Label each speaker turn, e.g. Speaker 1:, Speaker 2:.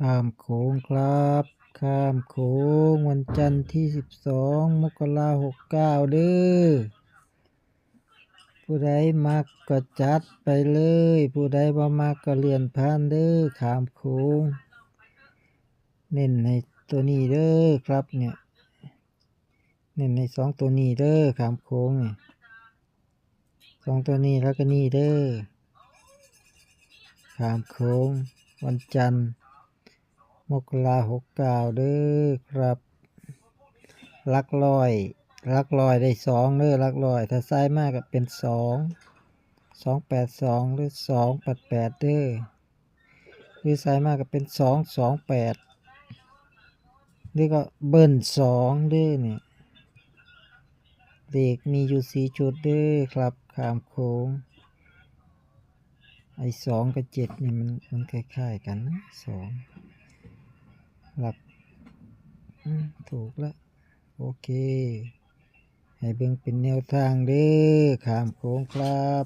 Speaker 1: ข้ามโขงครับข้ามโขงวันจันทร์ที่12 มกราคม 69เด้อผู้ใดมักก็จัดไปเลยผู้ใดบ่มักก็เลื่อนผ่านเด้อข้ามโขงเน้นในตัวนี้เด้อครับเนี่ยเน้นใน2ตัวนี้เด้อข้ามโขงนี่2ตัวนี้แล้วก็นี่เด้อข้ามโขงวันจันทร์มกราคม 69เด้อครับหลักร้อยได้2เด้อหลักร้อยถ้าใส่มากก็เป็น282หรือ288เด้อหรือใส่มากก็เป็น228หรือก็เบิ้ล2เด้อนี่เลขมีอยู่4ชุดเด้อครับข้ามโขงไอ้2กับ7นี่มันคล้ายๆกันนะ2หลักถูกแล้วโอเคให้เบิ่งเป็นแนวทางเด้อข้ามโขงครับ